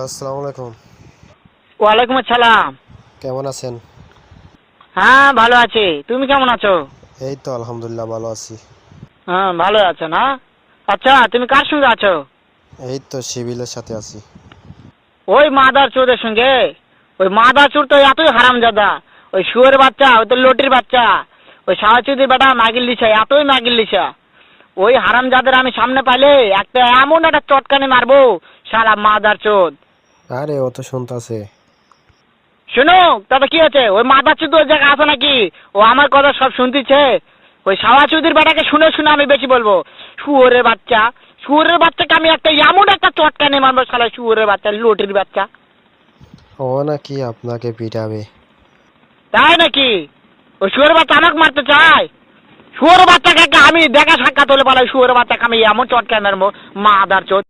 আসসালামু আলাইকুম। ওয়ালাইকুম আসসালাম। কেমন আছেন? হ্যাঁ, ভালো আছি। তুমি কেমন আছো? এই তো আলহামদুলিল্লাহ ভালো আছি। হ্যাঁ, ভালো আছো না? আচ্ছা, তুমি কার সঙ্গে আছো? এই তো শিবিলের সাথে আছি। ওই মাদার চোদের সঙ্গে? ওই মাদার চোর তো এতই হারামজাদা। ওই শুয়োরের বাচ্চা, ওই তো লটির বাচ্চা। ওই সাওয়াচুদির বেটা মাগিল লিসা, এতই মাগিল লিসা। ওই হারামজাদের আমি সামনে পাইলে একটা এমন একটা চটকানি মারবো, শালা মাদার চোদ। আরে ও তো শুনতাছে। শোনো, তাতে কি আছে? ওই মাদার চোদ ওই জায়গায় আছে নাকি? ও আমার কথা সব শুনতেছে। ওই সাওয়াচুদির বেটাকে শুনে শুনে আমি বেশি বলবো। শুয়োরের বাচ্চা, শুয়োরের বাচ্চাকে আমি একটা এমন একটা চটকানি মারবো, শালা শুয়োরের বাচ্চা, লটির বাচ্চা। ও নাকি আপনাকে পিটাবে? তাই নাকি? ওই শুয়োরের বাচ্চা আমাকে মারতে চায়? শুয়োরের বাচ্চাকে আমি দেখা সাক্ষাৎ হলে বলে শুয়োরের বাচ্চাকে আমি এমন চটকানি মারবো, মাদার চোদ।